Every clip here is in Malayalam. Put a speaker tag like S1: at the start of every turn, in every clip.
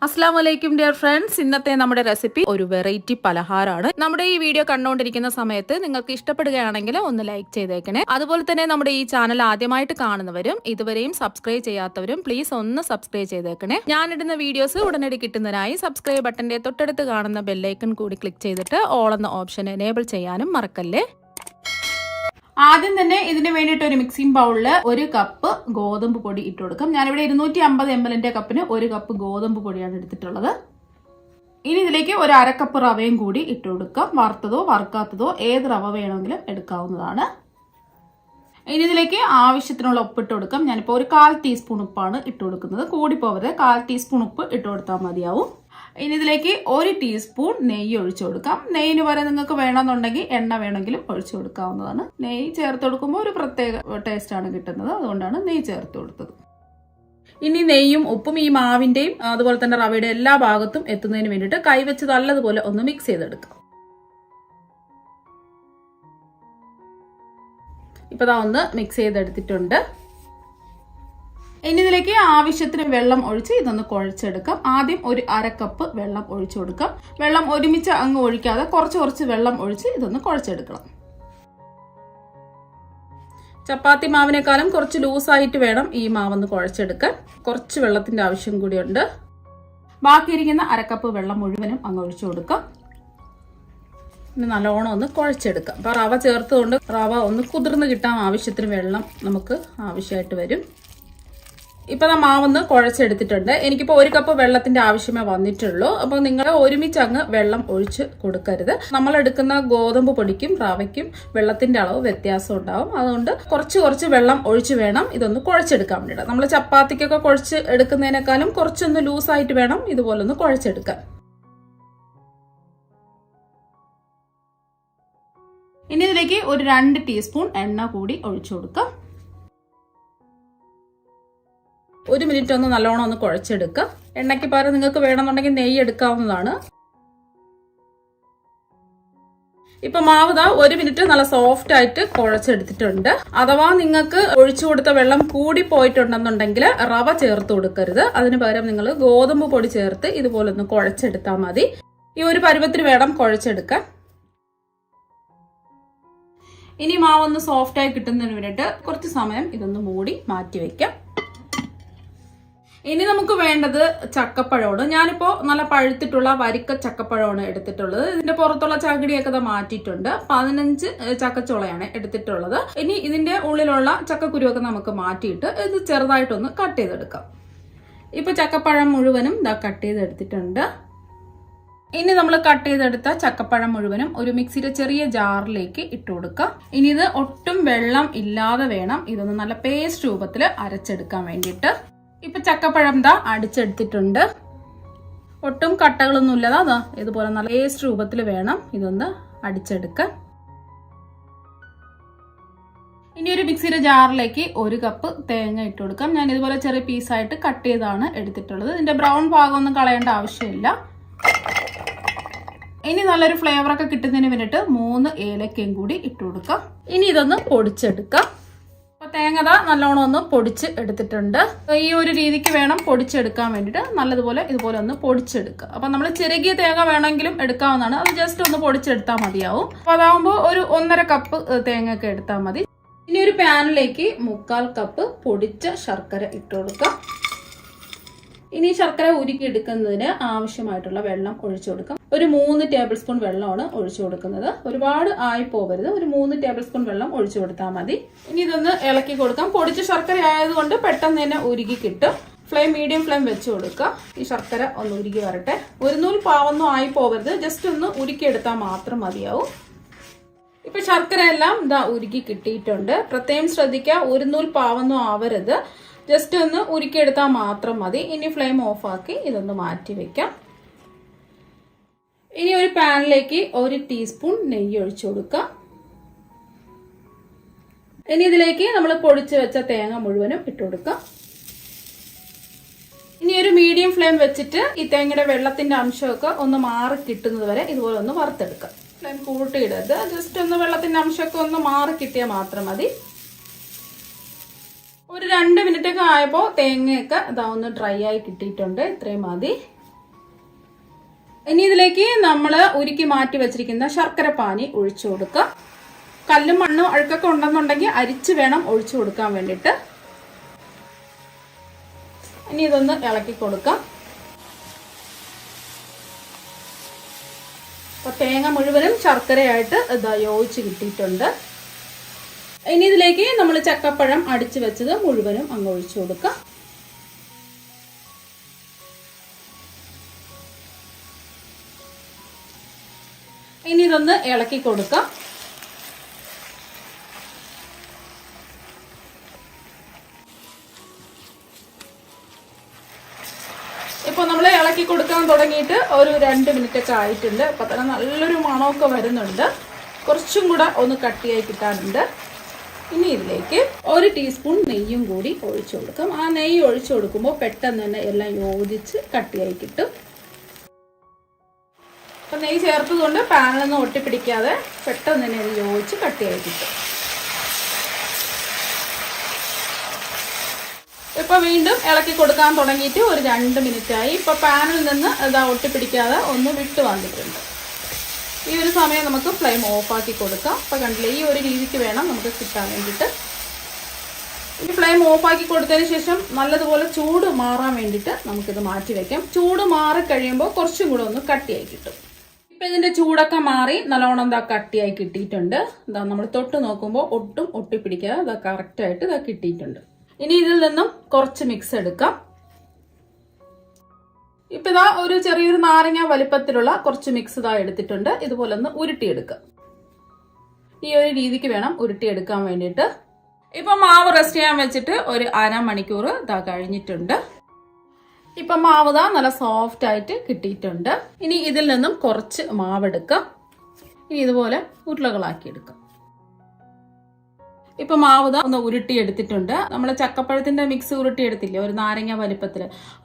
S1: അസ്സാം വലൈക്കും ഡിയർ ഫ്രണ്ട്സ്. ഇന്നത്തെ നമ്മുടെ റെസിപ്പി ഒരു വെറൈറ്റി പലഹാരമാണ്. നമ്മുടെ ഈ വീഡിയോ കണ്ടുകൊണ്ടിരിക്കുന്ന സമയത്ത് നിങ്ങൾക്ക് ഇഷ്ടപ്പെടുകയാണെങ്കിൽ ഒന്ന് ലൈക്ക് ചെയ്തേക്കണേ. അതുപോലെ തന്നെ നമ്മുടെ ഈ ചാനൽ ആദ്യമായിട്ട് കാണുന്നവരും ഇതുവരെയും സബ്സ്ക്രൈബ് ചെയ്യാത്തവരും പ്ലീസ് ഒന്ന് സബ്സ്ക്രൈബ് ചെയ്തേക്കണേ. ഞാനിടുന്ന വീഡിയോസ് ഉടനടി കിട്ടുന്നതിനായി സബ്സ്ക്രൈബ് ബട്ടന്റെ തൊട്ടടുത്ത് കാണുന്ന ബെല്ലൈക്കൺ കൂടി ക്ലിക്ക് ചെയ്തിട്ട് ഓൾ എന്ന ഓപ്ഷൻ എനേബിൾ ചെയ്യാനും മറക്കല്ലേ. ആദ്യം തന്നെ ഇതിന് വേണ്ടിയിട്ട് ഒരു മിക്സിംഗ് ബൗളില് 1 കപ്പ് ഗോതമ്പ് പൊടി ഇട്ട് കൊടുക്കാം. ഞാനിവിടെ 250 ml കപ്പിന് 1 കപ്പ് ഗോതമ്പ് പൊടിയാണ് എടുത്തിട്ടുള്ളത്. ഇനി ഇതിലേക്ക് ഒരു 1/2 കപ്പ് റവയും കൂടി ഇട്ട് കൊടുക്കാം. വറുത്തതോ വറുക്കാത്തതോ ഏത് റവ വേണമെങ്കിലും എടുക്കാവുന്നതാണ്. ഇനി ഇതിലേക്ക് ആവശ്യത്തിനുള്ള ഉപ്പ് ഇട്ട് കൊടുക്കാം. ഞാനിപ്പോൾ ഒരു 1/4 ടീസ്പൂൺ ഉപ്പാണ് ഇട്ട് കൊടുക്കുന്നത്. കൂടി പോവരുത്, 1/4 ടീസ്പൂൺ ഉപ്പ് ഇട്ട് കൊടുത്താൽ മതിയാവും. ഇനി ഇതിലേക്ക് 1 ടീസ്പൂൺ നെയ്യ് ഒഴിച്ചു കൊടുക്കാം. നെയ്യിന് പകരം നിങ്ങൾക്ക് വേണമെന്നുണ്ടെങ്കിൽ എണ്ണ വേണമെങ്കിലും ഒഴിച്ചു കൊടുക്കാവുന്നതാണ്. നെയ്യ് ചേർത്ത് കൊടുക്കുമ്പോൾ ഒരു പ്രത്യേക ടേസ്റ്റ് ആണ് കിട്ടുന്നത്, അതുകൊണ്ടാണ് നെയ്യ് ചേർത്ത് കൊടുത്തത്. ഇനി നെയ്യും ഉപ്പും ഈ മാവിന്റെയും അതുപോലെ തന്നെ റവയുടെ എല്ലാ ഭാഗത്തും എത്തുന്നതിന് വേണ്ടിയിട്ട് കൈവച്ച് നല്ലതുപോലെ ഒന്ന് മിക്സ് ചെയ്തെടുക്കാം. ഇപ്പൊ ദാ ഒന്ന് മിക്സ് ചെയ്തെടുത്തിട്ടുണ്ട്. ഇനി ഇതിലേക്ക് ആവശ്യത്തിന് വെള്ളം ഒഴിച്ച് ഇതൊന്ന് കുഴച്ചെടുക്കാം. ആദ്യം ഒരു 1/2 കപ്പ് വെള്ളം ഒഴിച്ചു കൊടുക്കാം. വെള്ളം ഒരുമിച്ച് അങ്ങ് ഒഴിക്കാതെ കുറച്ച് വെള്ളം ഒഴിച്ച് ഇതൊന്ന് കുഴച്ചെടുക്കണം. ചപ്പാത്തി മാവിനേക്കാളും കുറച്ച് ലൂസായിട്ട് വേണം ഈ മാവൊന്ന് കുഴച്ചെടുക്കാൻ. കുറച്ച് വെള്ളത്തിന്റെ ആവശ്യം കൂടിയുണ്ട്. ബാക്കിയിരിക്കുന്ന 1/2 കപ്പ് വെള്ളം മുഴുവനും അങ്ങ് ഒഴിച്ചു കൊടുക്കാം. ഇനി നല്ലോണം ഒന്ന് കുഴച്ചെടുക്കാം. അപ്പൊ റവ ചേർത്തുകൊണ്ട് റവ ഒന്ന് കുതിർന്ന് കിട്ടാൻ ആവശ്യത്തിന് വെള്ളം നമുക്ക് ആവശ്യമായിട്ട് വരും. ഇപ്പൊ മാവൊന്ന് കുഴച്ചെടുത്തിട്ടുണ്ട്. എനിക്കിപ്പോ 1 കപ്പ് വെള്ളത്തിന്റെ ആവശ്യമേ വന്നിട്ടുള്ളൂ. അപ്പൊ നിങ്ങൾ ഒരുമിച്ച് അങ്ങ് വെള്ളം ഒഴിച്ച് കൊടുക്കരുത്. നമ്മൾ എടുക്കുന്ന ഗോതമ്പ് പൊടിക്കും റവയ്ക്കും വെള്ളത്തിന്റെ അളവ് വ്യത്യാസം ഉണ്ടാവും. അതുകൊണ്ട് കുറച്ച് വെള്ളം ഒഴിച്ച് വേണം ഇതൊന്ന് കുഴച്ചെടുക്കാൻ വേണ്ടിയിട്ട്. നമ്മൾ ചപ്പാത്തിക്കൊക്കെ കുഴച്ച് എടുക്കുന്നതിനേക്കാളും കുറച്ചൊന്ന് ലൂസായിട്ട് വേണം ഇതുപോലെ ഒന്ന് കുഴച്ചെടുക്കാൻ. ഇനി ഇതിലേക്ക് ഒരു 2 ടീസ്പൂൺ എണ്ണ കൂടി ഒഴിച്ചു കൊടുക്കാം. 1 മിനിറ്റ് ഒന്ന് നല്ലോണം ഒന്ന് കുഴച്ചെടുക്കുക. എണ്ണയ്ക്ക് പകരം നിങ്ങൾക്ക് വേണമെന്നുണ്ടെങ്കിൽ നെയ്യ് എടുക്കാവുന്നതാണ്. ഇപ്പൊ മാവ് 1 മിനിറ്റ് നല്ല സോഫ്റ്റ് ആയിട്ട് കുഴച്ചെടുത്തിട്ടുണ്ട്. അഥവാ നിങ്ങൾക്ക് ഒഴിച്ചു കൊടുത്ത വെള്ളം കൂടി പോയിട്ടുണ്ടെന്നുണ്ടെങ്കിൽ റവ ചേർത്ത് കൊടുക്കരുത്. അതിന് പകരം നിങ്ങൾ ഗോതമ്പ് പൊടി ചേർത്ത് ഇതുപോലെ ഒന്ന് കുഴച്ചെടുത്താൽ മതി. ഈ ഒരു പരുവത്തിന് വേണം കുഴച്ചെടുക്കാൻ. ഇനി മാവൊന്ന് സോഫ്റ്റ് ആയി കിട്ടുന്നതിന് വേണ്ടിയിട്ട് കുറച്ച് സമയം ഇതൊന്ന് മൂടി മാറ്റി വെക്കാം. ഇനി നമുക്ക് വേണ്ടത് ചക്കപ്പഴമാണ്. ഞാനിപ്പോ നല്ല പഴുത്തിട്ടുള്ള വരിക്ക ചക്കപ്പഴമാണ് എടുത്തിട്ടുള്ളത്. ഇതിന്റെ പുറത്തുള്ള ചകിടിയൊക്കെ മാറ്റിയിട്ടുണ്ട്. 15 ചക്കച്ചുളയാണ് എടുത്തിട്ടുള്ളത്. ഇനി ഇതിന്റെ ഉള്ളിലുള്ള ചക്കക്കുരുവൊക്കെ നമുക്ക് മാറ്റിയിട്ട് ഇത് ചെറുതായിട്ടൊന്ന് കട്ട് ചെയ്തെടുക്കാം. ഇപ്പൊ ചക്കപ്പഴം മുഴുവനും കട്ട് ചെയ്തെടുത്തിട്ടുണ്ട്. ഇനി നമ്മൾ കട്ട് ചെയ്തെടുത്ത ചക്കപ്പഴം മുഴുവനും ഒരു മിക്സിയുടെ ചെറിയ ജാറിലേക്ക് ഇട്ട് കൊടുക്കാം. ഇനി ഇത് ഒട്ടും വെള്ളം ഇല്ലാതെ വേണം ഇതൊന്ന് നല്ല പേസ്റ്റ് രൂപത്തിൽ അരച്ചെടുക്കാൻ വേണ്ടിയിട്ട്. ഇപ്പൊ ചക്കപ്പഴം അടിച്ചെടുത്തിട്ടുണ്ട്. ഒട്ടും കട്ടകളൊന്നും ഇല്ലാതെ ഇതുപോലെ നല്ല പേസ്റ്റ് രൂപത്തിൽ വേണം ഇതൊന്ന് അടിച്ചെടുക്കാൻ. ഇനി ഒരു മിക്സിയുടെ ജാറിലേക്ക് 1 കപ്പ് തേങ്ങ ഇട്ട് കൊടുക്കാം. ഞാൻ ഇതുപോലെ ചെറിയ പീസായിട്ട് കട്ട് ചെയ്താണ് എടുത്തിട്ടുള്ളത്. ഇതിന്റെ ബ്രൗൺ ഭാഗമൊന്നും കളയേണ്ട ആവശ്യമില്ല. ഇനി നല്ലൊരു ഫ്ലേവർ ഒക്കെ കിട്ടുന്നതിന് വേണ്ടിയിട്ട് 3 ഏലക്കയും കൂടി ഇട്ട് കൊടുക്കാം. ഇനി ഇതൊന്ന് പൊടിച്ചെടുക്കാം. അപ്പൊ തേങ്ങ നല്ലോണം ഒന്ന് പൊടിച്ച് എടുത്തിട്ടുണ്ട്. ഈ ഒരു രീതിക്ക് വേണം പൊടിച്ചെടുക്കാൻ വേണ്ടിയിട്ട്. നല്ലതുപോലെ ഇതുപോലെ ഒന്ന് പൊടിച്ചെടുക്കുക. അപ്പൊ നമ്മൾ ചെറുകിയ തേങ്ങ വേണമെങ്കിലും എടുക്കാവുന്നതാണ്. അത് ജസ്റ്റ് ഒന്ന് പൊടിച്ചെടുത്താൽ മതിയാവും. അപ്പൊ അതാവുമ്പോൾ ഒരു 1.5 കപ്പ് തേങ്ങ ഒക്കെ എടുത്താൽ മതി. ഇനി ഒരു പാനിലേക്ക് 1/4 കപ്പ് പൊടിച്ച ശർക്കര ഇട്ട് കൊടുക്കാം. ഇനി ശർക്കര ഉരുക്കി എടുക്കുന്നതിന് ആവശ്യമായിട്ടുള്ള വെള്ളം ഒഴിച്ചു കൊടുക്കാം. ഒരു 3 ടേബിൾ സ്പൂൺ വെള്ളമാണ് ഒഴിച്ചു കൊടുക്കുന്നത്. ഒരുപാട് ആയി പോകരുത്. ഒരു 3 ടേബിൾ സ്പൂൺ വെള്ളം ഒഴിച്ചു കൊടുത്താൽ മതി. ഇനി ഇതൊന്ന് ഇളക്കി കൊടുക്കാം. പൊടിച്ച ശർക്കര ആയതുകൊണ്ട് പെട്ടെന്ന് തന്നെ ഉരുക്കി കിട്ടും. മീഡിയം ഫ്ലെയിം വെച്ച് കൊടുക്കുക. ഈ ശർക്കര ഒന്ന് ഉരുക്കി വരട്ടെ. ഒരു നൂൽ പാവൊന്നും ആയി പോകരുത്. ജസ്റ്റ് ഒന്ന് ഉരുക്കി എടുത്താൽ മാത്രം മതിയാവും. ഇപ്പൊ ശർക്കര എല്ലാം ഉരുക്കി കിട്ടിയിട്ടുണ്ട്. പ്രത്യേകം ശ്രദ്ധിക്കുക, ഒരു നൂൽ പാവൊന്നും ആവരുത്. ജസ്റ്റ് ഒന്ന് ഉരുക്കിയെടുത്താൽ മാത്രം മതി. ഇനി ഫ്ലെയിം ഓഫ് ആക്കി ഇതൊന്ന് മാറ്റി വെക്കാം. ഇനി ഒരു പാനിലേക്ക് 1 ടീസ്പൂൺ നെയ്യ് ഒഴിച്ചു കൊടുക്കാം. ഇനി ഇതിലേക്ക് നമ്മൾ പൊടിച്ചു വെച്ച തേങ്ങ മുഴുവനും ഇട്ട് കൊടുക്കാം. ഇനി ഒരു മീഡിയം ഫ്ലെയിം വെച്ചിട്ട് ഈ തേങ്ങയുടെ വെള്ളത്തിന്റെ അംശമൊക്കെ ഒന്ന് മാറി കിട്ടുന്നത് വരെ ഇതുപോലെ ഒന്ന് വറുത്തെടുക്കാം. ഫ്ലെയിം കൂട്ടിയിടരുത്. ജസ്റ്റ് ഒന്ന് വെള്ളത്തിന്റെ അംശമൊക്കെ ഒന്ന് മാറി കിട്ടിയാൽ മാത്രം മതി. ഒരു 2 മിനിറ്റ് ഒക്കെ ആയപ്പോൾ തേങ്ങയൊക്കെ ഒന്ന് ഡ്രൈ ആയി കിട്ടിയിട്ടുണ്ട്. ഇത്രയും മതി. ഇനി ഇതിലേക്ക് നമ്മൾ ഉരുക്കി മാറ്റി വെച്ചിരിക്കുന്ന ശർക്കര പാനി ഒഴിച്ചു കൊടുക്കുക. കല്ലും മണ്ണും അഴുക്കൊക്കെ ഉണ്ടെന്നുണ്ടെങ്കിൽ അരിച്ച് വേണം ഒഴിച്ചു കൊടുക്കാൻ വേണ്ടിയിട്ട്. ഇനി ഇതൊന്ന് ഇളക്കി കൊടുക്കാം. അപ്പോൾ തേങ്ങ മുഴുവനും ശർക്കരയായിട്ട് ഇതാ യോജിച്ച് കിട്ടിയിട്ടുണ്ട്. ഇനി ഇതിലേക്ക് നമ്മൾ ചക്കപ്പഴം അടിച്ചു വെച്ചത് മുഴുവനും അങ്ങ് ഒഴിച്ചു കൊടുക്കാം. ഇനി ഇതൊന്ന് ഇളക്കി കൊടുക്കാം. ഇപ്പോൾ നമ്മൾ ഇളക്കി കൊടുക്കാൻ തുടങ്ങിയിട്ട് ഒരു 2 മിനിറ്റ് ഒക്കെ ആയിട്ടുണ്ട്. അപ്പോൾ തന്നെ നല്ലൊരു മണമൊക്കെ വരുന്നുണ്ട്. കുറച്ചും കൂടെ ഒന്ന് കട്ടിയായി കിട്ടാനുണ്ട്. ഇനി ഇതിലേക്ക് 1 ടീസ്പൂൺ നെയ്യും കൂടി ഒഴിച്ചു കൊടുക്കാം. ആ നെയ്യ് ഒഴിച്ചു കൊടുക്കുമ്പോൾ പെട്ടെന്ന് തന്നെ എല്ലാം യോജിച്ച് കട്ടിയായി കിട്ടും. അപ്പം നെയ്യ് ചേർത്തതുകൊണ്ട് പാനിലൊന്നും ഒട്ടിപ്പിടിക്കാതെ പെട്ടെന്ന് തന്നെ അത് യോജിച്ച് കട്ടിയായി കിട്ടും. ഇപ്പോൾ വീണ്ടും ഇളക്കി കൊടുക്കാൻ തുടങ്ങിയിട്ട് ഒരു 2 മിനിറ്റായി. ഇപ്പോൾ പാനിൽ നിന്ന് ഇതാ ഒട്ടിപ്പിടിക്കാതെ ഒന്ന് വിട്ട് വന്നിട്ടുണ്ട്. ഈ ഒരു സമയം നമുക്ക് ഫ്ലെയിം ഓഫാക്കി കൊടുക്കാം. അപ്പോൾ കണ്ടില്ലേ, ഈ ഒരു രീതിക്ക് വേണം നമുക്ക് കിട്ടാൻ വേണ്ടിയിട്ട്. ഇനി ഫ്ലെയിം ഓഫാക്കി കൊടുത്തതിന് ശേഷം നല്ലതുപോലെ ചൂട് മാറാൻ വേണ്ടിയിട്ട് നമുക്കിത് മാറ്റി വയ്ക്കാം. ചൂട് മാറിക്കഴിയുമ്പോൾ കുറച്ചും കൂടെ ഒന്ന് കട്ടിയായി കിട്ടും. ഇപ്പം ഇതിൻ്റെ ചൂടൊക്കെ മാറി നല്ലോണം ഇതാ കട്ടിയായി കിട്ടിയിട്ടുണ്ട്. ഇതാ നമ്മൾ തൊട്ട് നോക്കുമ്പോൾ ഒട്ടും ഒട്ടിപ്പിടിക്കാതെ ഇതാ കറക്റ്റായിട്ട് ഇതാ കിട്ടിയിട്ടുണ്ട്. ഇനി ഇതിൽ നിന്നും കുറച്ച് മിക്സ് എടുക്കാം. ഇപ്പം ഇതാ ഒരു ചെറിയൊരു നാരങ്ങ വലിപ്പത്തിലുള്ള കുറച്ച് മിക്സ് ഇതാ എടുത്തിട്ടുണ്ട്. ഇതുപോലെ ഒന്ന് ഉരുട്ടിയെടുക്കുക. ഈ ഒരു രീതിക്ക് വേണം ഉരുട്ടിയെടുക്കാൻ വേണ്ടിയിട്ട്. ഇപ്പം മാവ് റെസ്റ്റ് ചെയ്യാൻ വെച്ചിട്ട് ഒരു 1/2 മണിക്കൂർ ഇതാ കഴിഞ്ഞിട്ടുണ്ട്. ഇപ്പം മാവ് ഇതാ നല്ല സോഫ്റ്റ് ആയിട്ട് കിട്ടിയിട്ടുണ്ട്. ഇനി ഇതിൽ നിന്നും കുറച്ച് മാവ് എടുക്കാം. ഇനി ഇതുപോലെ ഉരുളകളാക്കി എടുക്കാം. ഇപ്പൊ മാവ് ഒന്ന് ഉരുട്ടി എടുത്തിട്ടുണ്ട്. നമ്മൾ ചക്കപ്പഴത്തിന്റെ മിക്സ് ഉരുട്ടി എടുത്തില്ലേ, ഒരു നാരങ്ങ വലിപ്പത്തിൽ,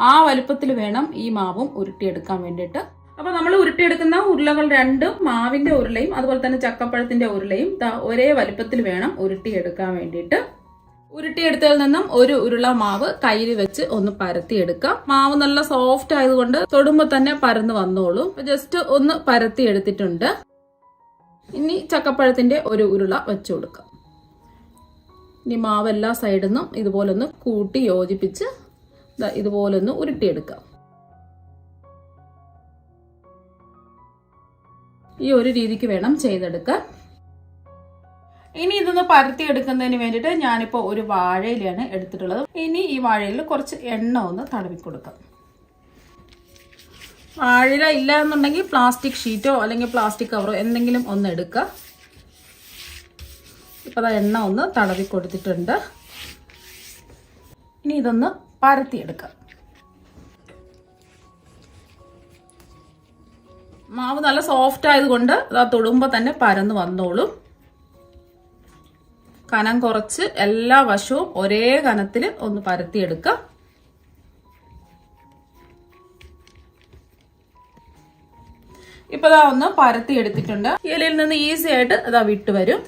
S1: ആ വലിപ്പത്തിൽ വേണം ഈ മാവും ഉരുട്ടിയെടുക്കാൻ വേണ്ടിയിട്ട്. അപ്പൊ നമ്മൾ ഉരുട്ടിയെടുക്കുന്ന ഉരുളകൾ രണ്ടും മാവിന്റെ ഉരുളയും അതുപോലെ തന്നെ ചക്കപ്പഴത്തിന്റെ ഉരുളയും ഒരേ വലിപ്പത്തിൽ വേണം ഉരുട്ടിയെടുക്കാൻ വേണ്ടിയിട്ട്. ഉരുട്ടിയെടുത്തതിൽ നിന്നും ഒരു ഉരുള മാവ് കയ്യിൽ വെച്ച് ഒന്ന് പരത്തിയെടുക്കാം. മാവ് നല്ല സോഫ്റ്റ് ആയതുകൊണ്ട് തൊടുമ്പോൾ തന്നെ പരന്ന് വന്നോളും. ജസ്റ്റ് ഒന്ന് പരത്തി എടുത്തിട്ടുണ്ട്. ഇനി ചക്കപ്പഴത്തിന്റെ ഒരു ഉരുള വെച്ചു കൊടുക്കാം. ഇനി മാവ് എല്ലാ സൈഡിൽ നിന്നും ഇതുപോലെ ഒന്ന് കൂട്ടി യോജിപ്പിച്ച് ഇതുപോലെ ഒന്ന് ഉരുട്ടിയെടുക്കാം. ഈ ഒരു രീതിക്ക് വേണം ചെയ്തെടുക്കാൻ. ഇനി ഇതൊന്ന് പരത്തിയെടുക്കുന്നതിന് വേണ്ടിയിട്ട് ഞാനിപ്പോൾ ഒരു വാഴയിലാണ് എടുത്തിട്ടുള്ളത്. ഇനി ഈ വാഴയിൽ കുറച്ച് എണ്ണ ഒന്ന് തടവി കൊടുക്കാം. വാഴയില ഇല്ല എന്നുണ്ടെങ്കിൽ പ്ലാസ്റ്റിക് ഷീറ്റോ അല്ലെങ്കിൽ പ്ലാസ്റ്റിക് കവറോ എന്തെങ്കിലും ഒന്ന് എടുക്കുക. ഇപ്പം അത് എണ്ണ ഒന്ന് തടവി കൊടുത്തിട്ടുണ്ട്. ഇനി ഇതൊന്ന് പരത്തിയെടുക്കാം. മാവ് നല്ല സോഫ്റ്റ് ആയതുകൊണ്ട് അത് തൊടുമ്പോൾ തന്നെ പരന്ന് വന്നോളും. കനം കുറച്ച് എല്ലാ വശവും ഒരേ കനത്തിൽ ഒന്ന് പരത്തിയെടുക്കാം. ഇപ്പൊ ഇതാ ഒന്ന് പരത്തിയെടുത്തിട്ടുണ്ട്. ഇലയിൽ നിന്ന് ഈസി ആയിട്ട് ഇതാ വിട്ട് വരും.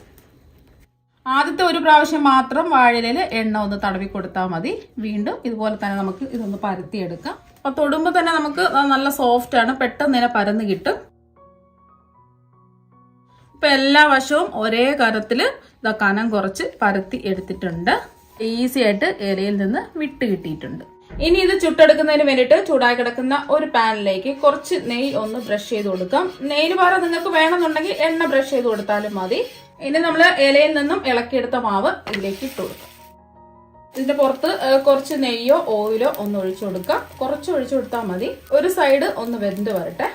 S1: ആദ്യത്തെ ഒരു പ്രാവശ്യം മാത്രം വാഴയിലയിൽ എണ്ണ ഒന്ന് തടവി കൊടുത്താൽ മതി. വീണ്ടും ഇതുപോലെ തന്നെ നമുക്ക് ഇതൊന്ന് പരത്തിയെടുക്കാം. അപ്പൊ തൊടുമ്പോൾ തന്നെ നമുക്ക് നല്ല സോഫ്റ്റ് ആണ്, പെട്ടെന്ന് തന്നെ പരന്ന് കിട്ടും. ഇപ്പൊ എല്ലാ വശവും ഒരേ കനത്തിൽ ഇതാ കനം കുറച്ച് പരത്തി എടുത്തിട്ടുണ്ട്. ഈസി ആയിട്ട് ഇലയിൽ നിന്ന് വിട്ട് കിട്ടിയിട്ടുണ്ട്. ഇനി ഇത് ചുട്ടെടുക്കുന്നതിന് വേണ്ടിയിട്ട് ചൂടായി കിടക്കുന്ന ഒരു പാനിലേക്ക് കുറച്ച് നെയ്യ് ഒന്ന് ബ്രഷ് ചെയ്ത് കൊടുക്കാം. നെയ്യ് പകരം നിങ്ങൾക്ക് വേണമെന്നുണ്ടെങ്കിൽ എണ്ണ ബ്രഷ് ചെയ്ത് കൊടുത്താലും മതി. ഇനി നമ്മൾ ഇലയിൽ നിന്നും ഇളക്കിയെടുത്ത മാവ് ഇതിലേക്ക് ഇട്ട് കൊടുക്കാം. ഇതിന്റെ പുറത്ത് കുറച്ച് നെയ്യോ ഓയിലോ ഒന്ന് ഒഴിച്ചു കൊടുക്കാം. കുറച്ച് ഒഴിച്ചു കൊടുത്താൽ മതി. ഒരു സൈഡ് ഒന്ന് വെന്ത് വരട്ടെ.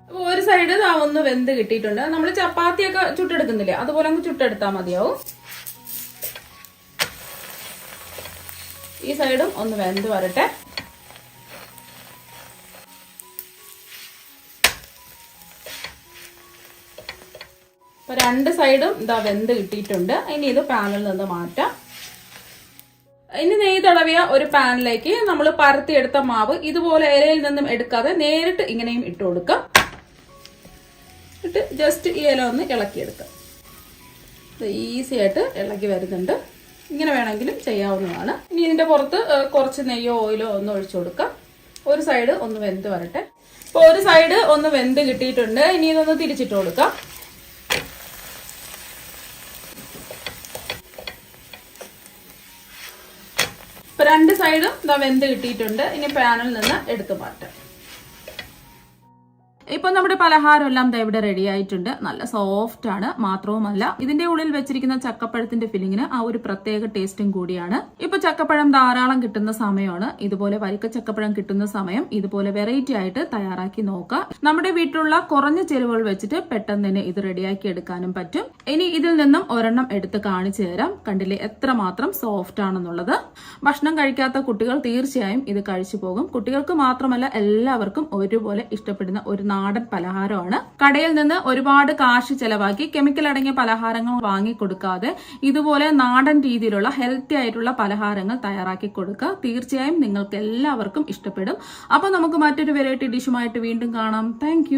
S1: അപ്പോൾ ഒരു സൈഡ് ഒന്ന് വെന്ത് കിട്ടിയിട്ടുണ്ട്. നമ്മൾ ചപ്പാത്തിയൊക്കെ ചുട്ടെടുക്കുന്നില്ലേ, അതുപോലെ അങ്ങ് ചുട്ടെടുത്താൽ മതിയാവും. ഈ സൈഡും ഒന്ന് വെന്ത് വരട്ടെ. അപ്പൊ രണ്ട് സൈഡും ഇതാ വെന്ത് കിട്ടിയിട്ടുണ്ട്. ഇനി ഇത് പാനിൽ നിന്ന് മാറ്റാം. ഇനി നെയ്യ് തടവിയ ഒരു പാനിലേക്ക് നമ്മൾ പരത്തിയെടുത്ത മാവ് ഇതുപോലെ ഇലയിൽ നിന്നും എടുക്കാതെ നേരിട്ട് ഇങ്ങനെയും ഇട്ട് കൊടുക്കാം. ഇട്ട് ജസ്റ്റ് ഈ ഇല ഒന്ന് ഇളക്കിയെടുക്കാം. ഈസി ആയിട്ട് ഇളക്കി വരുന്നുണ്ട്. ഇങ്ങനെ വേണമെങ്കിലും ചെയ്യാവുന്നതാണ്. ഇനി ഇതിന്റെ പുറത്ത് കുറച്ച് നെയ്യോ ഓയിലോ ഒന്ന് ഒഴിച്ചു കൊടുക്കാം. ഒരു സൈഡ് ഒന്ന് വെന്ത് വരട്ടെ. ഇപ്പൊ ഒരു സൈഡ് ഒന്ന് വെന്ത് കിട്ടിയിട്ടുണ്ട്. ഇനി ഇതൊന്ന് തിരിച്ചിട്ട് കൊടുക്കാം. ഇപ്പൊ രണ്ട് സൈഡും ഇതാ വെന്ത് കിട്ടിയിട്ടുണ്ട്. ഇനി പാനിൽ നിന്ന് എടുത്തു മാറ്റാം. ഇപ്പൊ നമ്മുടെ പലഹാരം എല്ലാം ഇവിടെ റെഡി ആയിട്ടുണ്ട്. നല്ല സോഫ്റ്റ് ആണ്. മാത്രവുമല്ല ഇതിന്റെ ഉള്ളിൽ വെച്ചിരിക്കുന്ന ചക്കപ്പഴത്തിന്റെ ഫില്ലിങ്ങിന് ആ ഒരു പ്രത്യേക ടേസ്റ്റും കൂടിയാണ്. ഇപ്പൊ ചക്കപ്പഴം ധാരാളം കിട്ടുന്ന സമയമാണ്. ഇതുപോലെ വരിക്ക ചക്കപ്പഴം കിട്ടുന്ന സമയം ഇതുപോലെ വെറൈറ്റി ആയിട്ട് തയ്യാറാക്കി നോക്കുക. നമ്മുടെ വീട്ടിലുള്ള കുറഞ്ഞ ചെലവുകൾ വെച്ചിട്ട് പെട്ടെന്ന് തന്നെ ഇത് റെഡിയാക്കി എടുക്കാനും പറ്റും. ഇനി ഇതിൽ നിന്നും ഒരെണ്ണം എടുത്ത് കാണിച്ചു തരാം. കണ്ടില്ലേ എത്രമാത്രം സോഫ്റ്റ് ആണെന്നുള്ളത്. ഭക്ഷണം കഴിക്കാത്ത കുട്ടികൾ തീർച്ചയായും ഇത് കഴിച്ചു പോകും. കുട്ടികൾക്ക് മാത്രമല്ല എല്ലാവർക്കും ഒരുപോലെ ഇഷ്ടപ്പെടുന്ന ഒരു നാടൻ പലഹാരമാണ്. കടയിൽ നിന്ന് ഒരുപാട് കാശ് ചെലവാക്കി കെമിക്കൽ അടങ്ങിയ പലഹാരങ്ങൾ വാങ്ങിക്കൊടുക്കാതെ ഇതുപോലെ നാടൻ രീതിയിലുള്ള ഹെൽത്തി ആയിട്ടുള്ള പലഹാരങ്ങൾ തയ്യാറാക്കി കൊടുക്കുക. തീർച്ചയായും നിങ്ങൾക്ക് എല്ലാവർക്കും ഇഷ്ടപ്പെടും. അപ്പൊ നമുക്ക് മറ്റൊരു വെറൈറ്റി ഡിഷുമായിട്ട് വീണ്ടും കാണാം. താങ്ക്